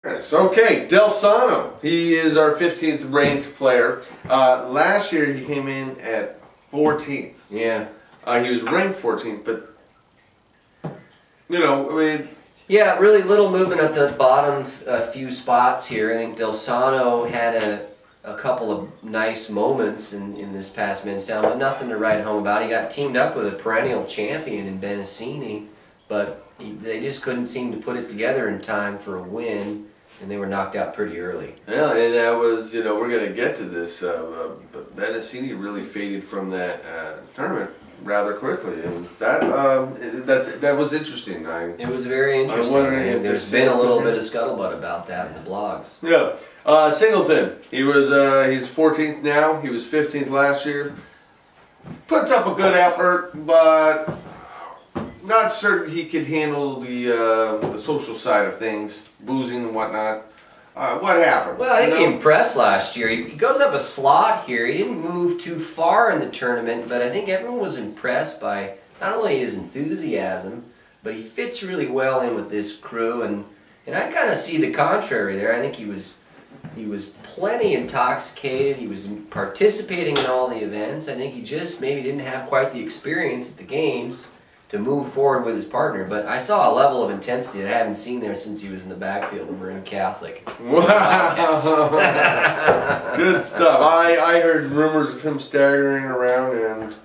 Yes, okay, Delsano. He is our 15th ranked player. Last year he came in at 14th. Yeah. He was ranked 14th, but you know, I mean. Yeah, really little movement at the bottom few spots here. I think Delsano had a couple of nice moments in this past Menstown, but nothing to write home about. He got teamed up with a perennial champion in Benassini, but they just couldn't seem to put it together in time for a win, and they were knocked out pretty early. Yeah, and that was, you know, we're going to get to this, but Benassini really faded from that tournament rather quickly, and that was interesting. It was very interesting, and there's been a little bit of scuttlebutt about that in the blogs. Yeah. Singleton, he's 14th now. He was 15th last year. Puts up a good effort, but not certain he could handle the social side of things, boozing and whatnot. What happened? Well, I think he impressed last year. He goes up a slot here. He didn't move too far in the tournament, but I think everyone was impressed by not only his enthusiasm, but he fits really well in with this crew. And I kind of see the contrary there. I think he was plenty intoxicated. He was participating in all the events. I think he just maybe didn't have quite the experience at the games to move forward with his partner, but I saw a level of intensity that I haven't seen there since he was in the backfield of Marin Catholic. Wow! Good stuff. I heard rumors of him staggering around and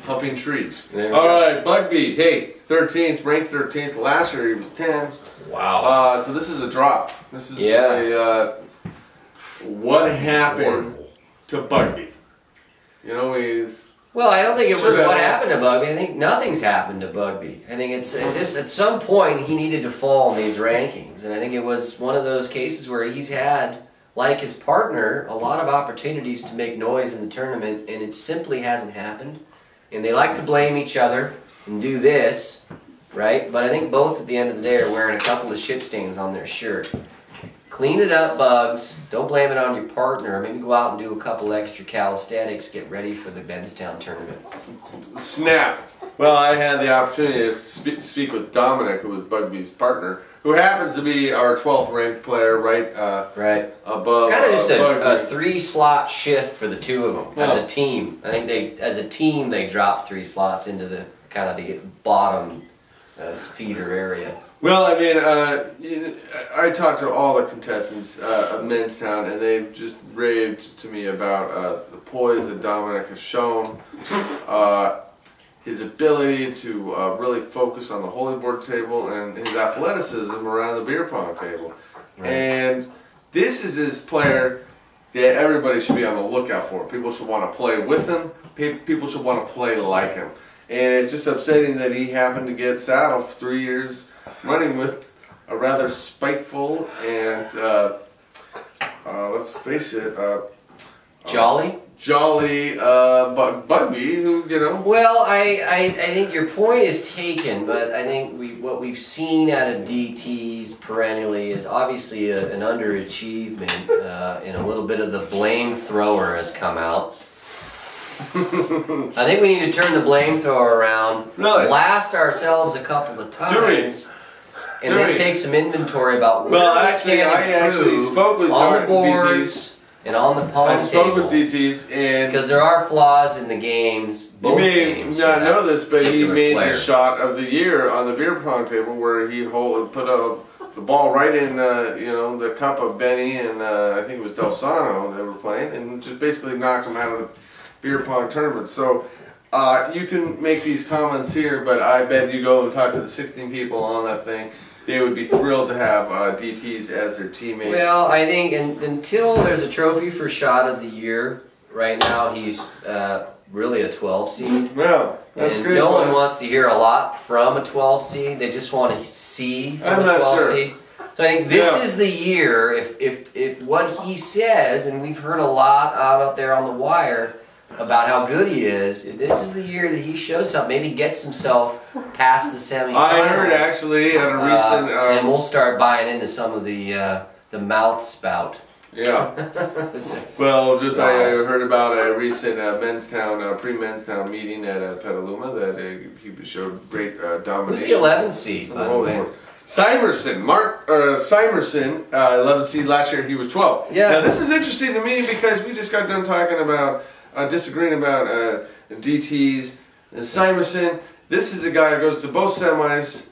humping trees. All right, Bugby. Hey, 13th, ranked 13th. Last year he was 10. Wow. So this is a drop. This is what happened to Bugby? You know, he's. Well, I don't think it was what happened to Bugby. I think nothing's happened to Bugby. I think it's at some point he needed to fall in these rankings, and I think it was one of those cases where he's had, like his partner, a lot of opportunities to make noise in the tournament, and it simply hasn't happened. And they like to blame each other and do this, right? But I think both at the end of the day are wearing a couple of shit stains on their shirt. Clean it up, Bugs. Don't blame it on your partner. Maybe go out and do a couple extra calisthenics. Get ready for the Menstown tournament. Snap. Well, I had the opportunity to speak with Dominic, who was Bugby's partner, who happens to be our 12th ranked player, right above. Kind of just a 3-slot shift for the two of them as a team. I think as a team, they dropped 3 slots into the kind of the bottom feeder area. Well, I mean, I talked to all the contestants of Menstown, and they've just raved to me about the poise that Dominic has shown, his ability to really focus on the holy board table, and his athleticism around the beer pong table. Right. And this is his player that everybody should be on the lookout for. People should want to play with him. People should want to play like him. And it's just upsetting that he happened to get saddled for 3 years running with a rather spiteful and, let's face it, Jolly Bugby, who, you know. Well, I think your point is taken, but I think what we've seen out of DTs perennially is obviously an underachievement, and a little bit of the blame thrower has come out. I think we need to turn the blame thrower around, blast ourselves a couple of times, and then take some inventory about where we can spoke with on the boards and on the pong table. I spoke with DTs, and because there are flaws in the games. Both games. You may not know this, but he made the shot of the year on the beer pong table where he put the ball right in, you know, the cup of Benny and I think it was Delsano they were playing, and just basically knocked him out of the beer pong tournament. So you can make these comments here, but I bet you go and talk to the 16 people on that thing, they would be thrilled to have DTs as their teammate. Well, I think until there's a trophy for shot of the year, right now he's really a 12 seed. Well, that's and good. No one wants to hear a lot from a 12 seed. They just want to see from a 12 seed. So I think this is the year, if what he says, and we've heard a lot out there on the wire about how good he is, this is the year that he shows up, maybe gets himself past the semifinals. I heard actually at a recent... and we'll start buying into some of the mouth spout. Yeah. Well, just I heard about a recent Menstown, pre-Menstown meeting at Petaluma that he showed great domination. Who's the 11 seed, by the way? Simerson, Simerson, 11th seed last year. He was 12. Yeah. Now this is interesting to me because we just got done talking about disagreeing about DTs. And Simerson, this is a guy who goes to both semis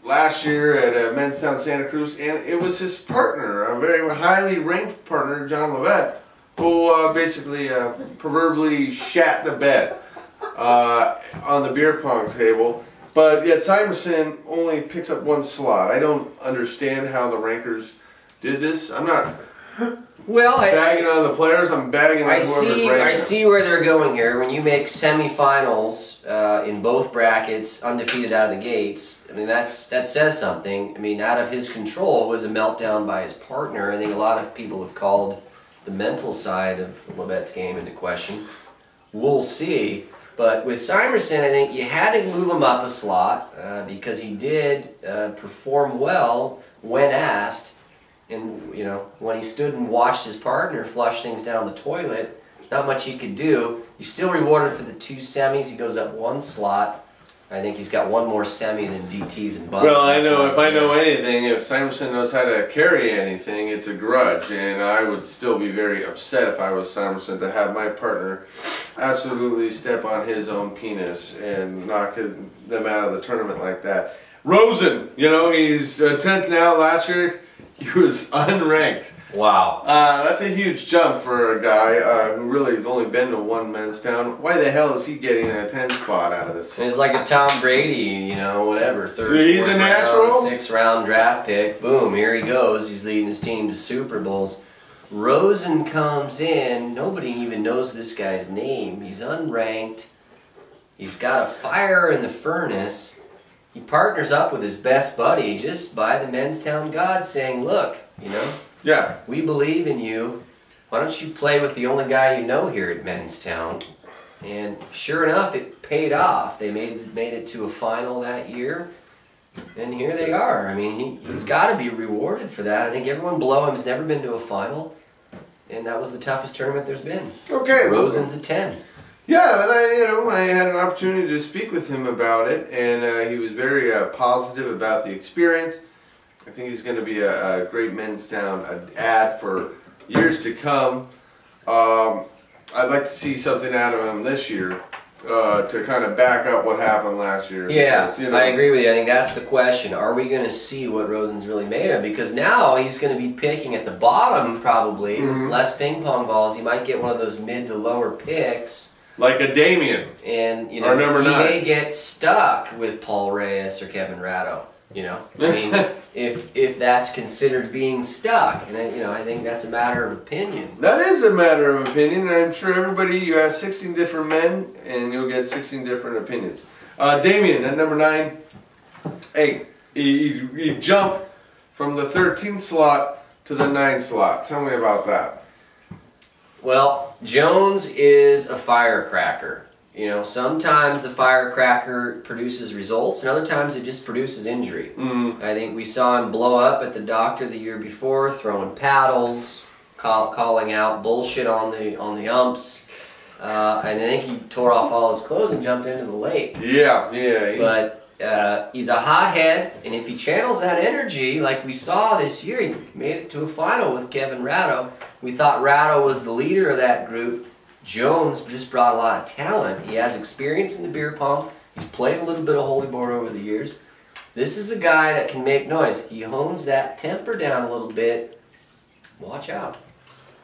last year at Menstown Santa Cruz, and it was his partner, a very highly ranked partner, John Levet, who basically proverbially shat the bed on the beer pong table. But yet Simerson only picks up one slot. I don't understand how the rankers did this. I'm not bagging on the players. I'm bagging on whoever's ranking. I see where they're going here. When you make semifinals in both brackets, undefeated out of the gates, I mean that says something. I mean, out of his control was a meltdown by his partner. I think a lot of people have called the mental side of Levet's game into question. We'll see. But with Simerson, I think you had to move him up a slot because he did perform well when asked. And, you know, when he stood and watched his partner flush things down the toilet, not much he could do. He's still rewarded for the 2 semis. He goes up 1 slot. I think he's got 1 more semi than DTs and buns. Well, I know if I know anything, if Simerson knows how to carry anything, it's a grudge. And I would still be very upset if I was Simerson to have my partner absolutely step on his own penis and knock them out of the tournament like that. Rosen, you know, he's 10th now. Last year, he was unranked. Wow. That's a huge jump for a guy who really has only been to 1 Menstown. Why the hell is he getting a 10 spot out of this? It's like a Tom Brady, you know, whatever. He's a natural? 6th round draft pick. Boom, here he goes. He's leading his team to Super Bowls. Rosen comes in. Nobody even knows this guy's name. He's unranked. He's got a fire in the furnace. He partners up with his best buddy just by the Menstown gods saying, look, you know, yeah, we believe in you. Why don't you play with the only guy you know here at Menstown? And sure enough, it paid off. They made it to a final that year. And here they are. I mean, he's got to be rewarded for that. I think everyone below him has never been to a final. And that was the toughest tournament there's been. Okay. Rosen's a 10. Yeah, and I had an opportunity to speak with him about it, and he was very positive about the experience. I think he's going to be a great Menstown ad for years to come. I'd like to see something out of him this year to kind of back up what happened last year. Yeah, because, you know, I agree with you. I think that's the question. Are we going to see what Rosen's really made of? Because now he's going to be picking at the bottom probably, with less ping pong balls. He might get one of those mid to lower picks. Like a Damien. And, you know, he may get stuck with Paul Reyes or Kevin Ratto. You know, I mean, if that's considered being stuck, and you know, I think that's a matter of opinion. That is a matter of opinion, and I'm sure everybody, you ask 16 different men, and you'll get 16 different opinions. Damien at number 9, hey, he jumped from the 13th slot to the 9th slot. Tell me about that. Well, Jones is a firecracker. You know, sometimes the firecracker produces results, and other times it just produces injury. I think we saw him blow up at the doctor the year before, throwing paddles, calling out bullshit on the umps, and I think he tore off all his clothes and jumped into the lake. Yeah. But he's a hothead, and if he channels that energy, like we saw this year, he made it to a final with Kevin Ratto. We thought Ratto was the leader of that group. Jones just brought a lot of talent. He has experience in the beer pong. He's played a little bit of holy board over the years. This is a guy that can make noise. He hones that temper down a little bit. Watch out.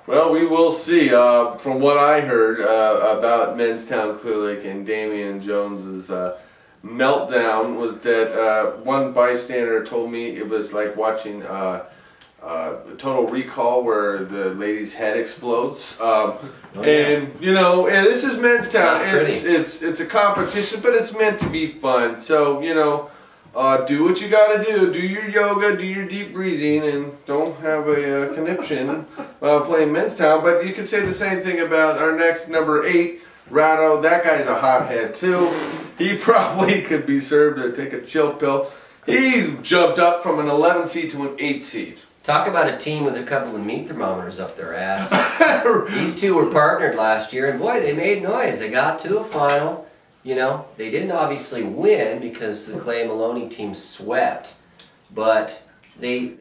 Well, we will see. From what I heard about Menstown Clear Lake and Damian Jones's meltdown was that one bystander told me it was like watching Total Recall where the lady's head explodes. And you know, and this is Menstown. It's a competition, but it's meant to be fun. So you know, do what you gotta do. Do your yoga, do your deep breathing, and don't have a conniption while playing Menstown. But you could say the same thing about our next number 8, Ratto. That guy's a hothead too. He probably could be served to take a chill pill. He jumped up from an 11 seed to an 8 seed. Talk about a team with a couple of meat thermometers up their ass. These two were partnered last year, and boy, they made noise. They got to a final. You know, they didn't obviously win because the Clay Maloney team swept, but they